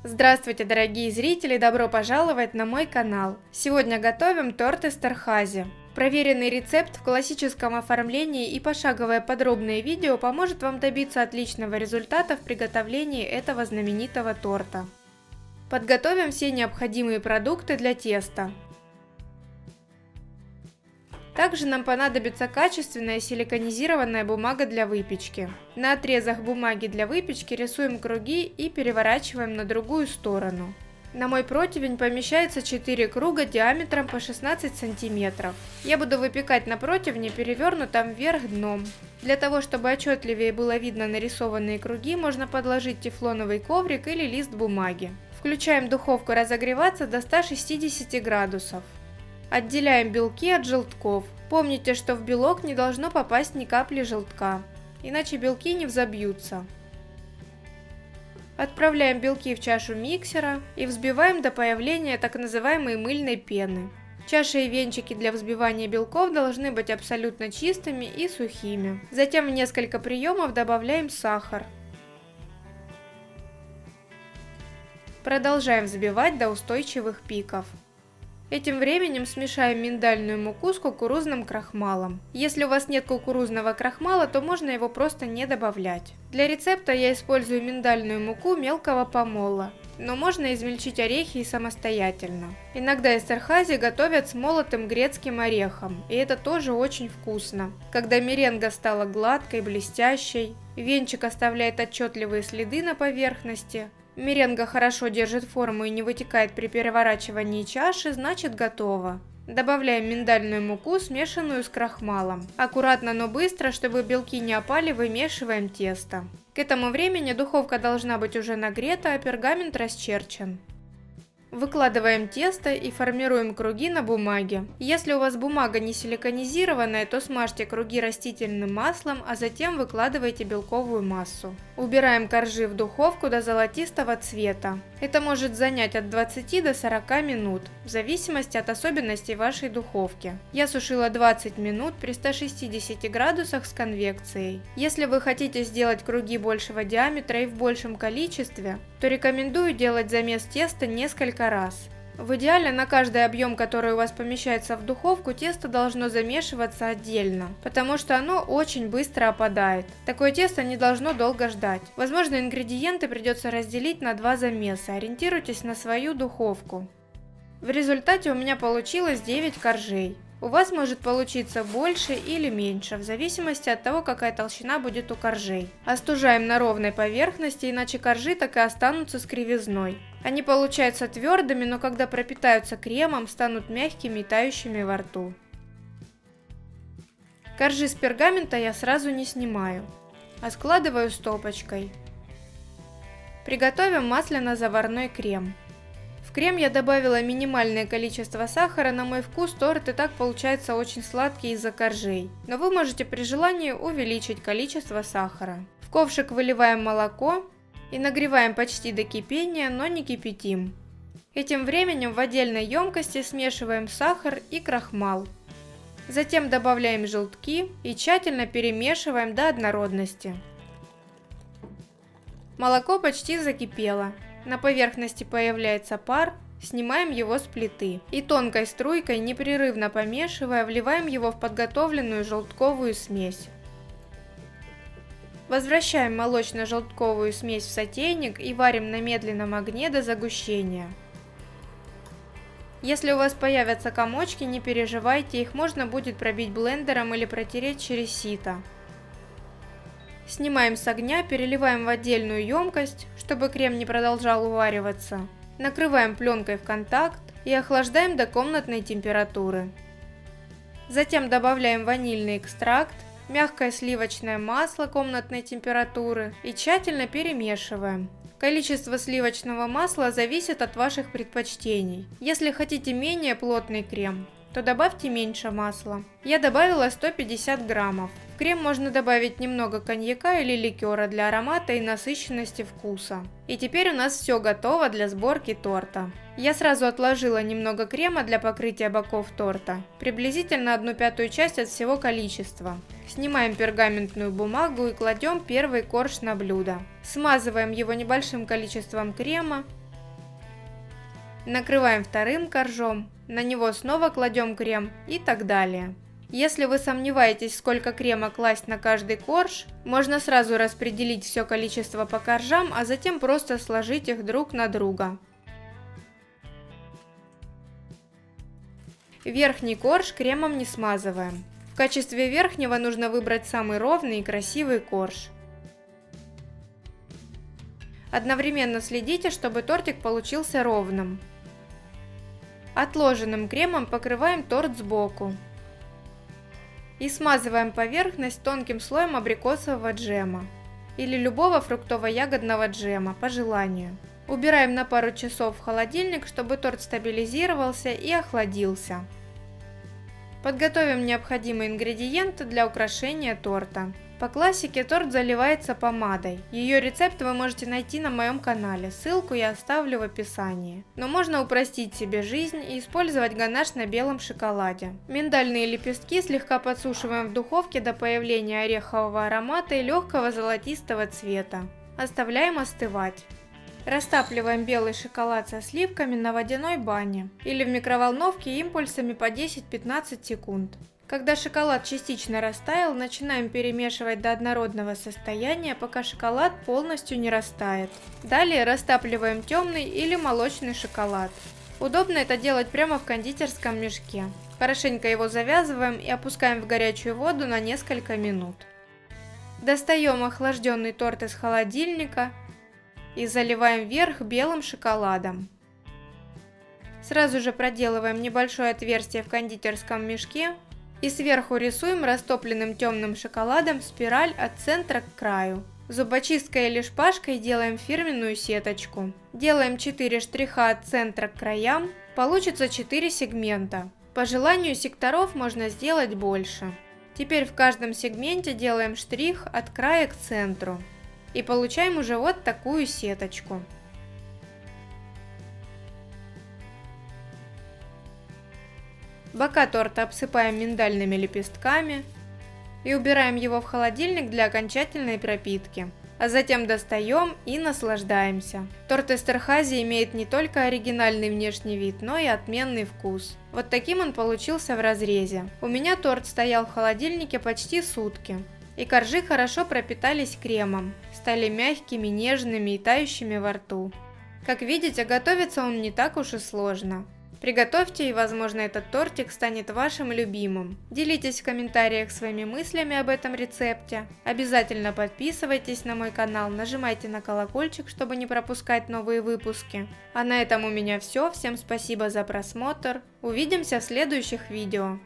Здравствуйте, дорогие зрители! Добро пожаловать на мой канал! Сегодня готовим торт Эстерхази. Проверенный рецепт в классическом оформлении и пошаговое подробное видео поможет вам добиться отличного результата в приготовлении этого знаменитого торта. Подготовим все необходимые продукты для теста. Также нам понадобится качественная силиконизированная бумага для выпечки. На отрезах бумаги для выпечки рисуем круги и переворачиваем на другую сторону. На мой противень помещается 4 круга диаметром по 16 см. Я буду выпекать на противне, перевернутом вверх дном. Для того, чтобы отчетливее было видно нарисованные круги, можно подложить тефлоновый коврик или лист бумаги. Включаем духовку разогреваться до 160 градусов. Отделяем белки от желтков. Помните, что в белок не должно попасть ни капли желтка, иначе белки не взобьются. Отправляем белки в чашу миксера и взбиваем до появления так называемой мыльной пены. Чаша и венчики для взбивания белков должны быть абсолютно чистыми и сухими. Затем в несколько приемов добавляем сахар. Продолжаем взбивать до устойчивых пиков. Этим временем смешаем миндальную муку с кукурузным крахмалом. Если у вас нет кукурузного крахмала, то можно его просто не добавлять. Для рецепта я использую миндальную муку мелкого помола, но можно измельчить орехи и самостоятельно. Иногда эстерхази готовят с молотым грецким орехом, и это тоже очень вкусно. Когда меренга стала гладкой, блестящей, венчик оставляет отчетливые следы на поверхности, меренга хорошо держит форму и не вытекает при переворачивании чаши, значит готово. Добавляем миндальную муку, смешанную с крахмалом. Аккуратно, но быстро, чтобы белки не опали, вымешиваем тесто. К этому времени духовка должна быть уже нагрета, а пергамент расчерчен. Выкладываем тесто и формируем круги на бумаге. Если у вас бумага не силиконизированная, то смажьте круги растительным маслом, а затем выкладывайте белковую массу. Убираем коржи в духовку до золотистого цвета. Это может занять от 20 до 40 минут, в зависимости от особенностей вашей духовки. Я сушила 20 минут при 160 градусах с конвекцией. Если вы хотите сделать круги большего диаметра и в большем количестве, то рекомендую делать замес теста несколько раз. В идеале на каждый объем, который у вас помещается в духовку, тесто должно замешиваться отдельно, потому что оно очень быстро опадает. Такое тесто не должно долго ждать. Возможно, ингредиенты придется разделить на 2 замеса, ориентируйтесь на свою духовку. В результате у меня получилось 9 коржей. У вас может получиться больше или меньше, в зависимости от того, какая толщина будет у коржей. Остужаем на ровной поверхности, иначе коржи так и останутся с кривизной. Они получаются твердыми, но когда пропитаются кремом, станут мягкими и тающими во рту. Коржи с пергамента я сразу не снимаю, а складываю стопочкой. Приготовим масляно-заварной крем. В крем я добавила минимальное количество сахара, на мой вкус торт и так получается очень сладкий из-за коржей, но вы можете при желании увеличить количество сахара. В ковшик выливаем молоко и нагреваем почти до кипения, но не кипятим. Этим временем в отдельной емкости смешиваем сахар и крахмал. Затем добавляем желтки и тщательно перемешиваем до однородности. Молоко почти закипело. На поверхности появляется пар, снимаем его с плиты и тонкой струйкой, непрерывно помешивая, вливаем его в подготовленную желтковую смесь. Возвращаем молочно-желтковую смесь в сотейник и варим на медленном огне до загущения. Если у вас появятся комочки, не переживайте, их можно будет пробить блендером или протереть через сито. Снимаем с огня, переливаем в отдельную емкость, чтобы крем не продолжал увариваться. Накрываем пленкой в контакт и охлаждаем до комнатной температуры. Затем добавляем ванильный экстракт, мягкое сливочное масло комнатной температуры и тщательно перемешиваем. Количество сливочного масла зависит от ваших предпочтений. Если хотите менее плотный крем, то добавьте меньше масла. Я добавила 150 граммов. В крем можно добавить немного коньяка или ликера для аромата и насыщенности вкуса. И теперь у нас все готово для сборки торта. Я сразу отложила немного крема для покрытия боков торта, приблизительно 1/5 часть от всего количества. Снимаем пергаментную бумагу и кладем первый корж на блюдо. Смазываем его небольшим количеством крема Накрываем вторым коржом, на него снова кладем крем и так далее. Если вы сомневаетесь, сколько крема класть на каждый корж, можно сразу распределить все количество по коржам, а затем просто сложить их друг на друга. Верхний корж кремом не смазываем. В качестве верхнего нужно выбрать самый ровный и красивый корж. Одновременно следите, чтобы тортик получился ровным. Отложенным кремом покрываем торт сбоку. И смазываем поверхность тонким слоем абрикосового джема или любого фруктово-ягодного джема, по желанию. Убираем на пару часов в холодильник, чтобы торт стабилизировался и охладился. Подготовим необходимые ингредиенты для украшения торта. По классике торт заливается помадой. Ее рецепт вы можете найти на моем канале, ссылку я оставлю в описании. Но можно упростить себе жизнь и использовать ганаш на белом шоколаде. Миндальные лепестки слегка подсушиваем в духовке до появления орехового аромата и легкого золотистого цвета. Оставляем остывать. Растапливаем белый шоколад со сливками на водяной бане или в микроволновке импульсами по 10-15 секунд. Когда шоколад частично растаял, начинаем перемешивать до однородного состояния, пока шоколад полностью не растает. Далее растапливаем темный или молочный шоколад. Удобно это делать прямо в кондитерском мешке. Хорошенько его завязываем и опускаем в горячую воду на несколько минут. Достаем охлажденный торт из холодильника и заливаем верх белым шоколадом. Сразу же проделываем небольшое отверстие в кондитерском мешке и сверху рисуем растопленным темным шоколадом спираль от центра к краю. Зубочисткой или шпажкой делаем фирменную сеточку. Делаем 4 штриха от центра к краям, получится 4 сегмента. По желанию секторов можно сделать больше. Теперь в каждом сегменте делаем штрих от края к центру. И получаем уже вот такую сеточку. Бока торта обсыпаем миндальными лепестками и убираем его в холодильник для окончательной пропитки. А затем достаем и наслаждаемся. Торт Эстерхази имеет не только оригинальный внешний вид, но и отменный вкус. Вот таким он получился в разрезе. У меня торт стоял в холодильнике почти сутки. И коржи хорошо пропитались кремом, стали мягкими, нежными и тающими во рту. Как видите, готовится он не так уж и сложно. Приготовьте, и, возможно, этот тортик станет вашим любимым. Делитесь в комментариях своими мыслями об этом рецепте. Обязательно подписывайтесь на мой канал, нажимайте на колокольчик, чтобы не пропускать новые выпуски. А на этом у меня все. Всем спасибо за просмотр. Увидимся в следующих видео.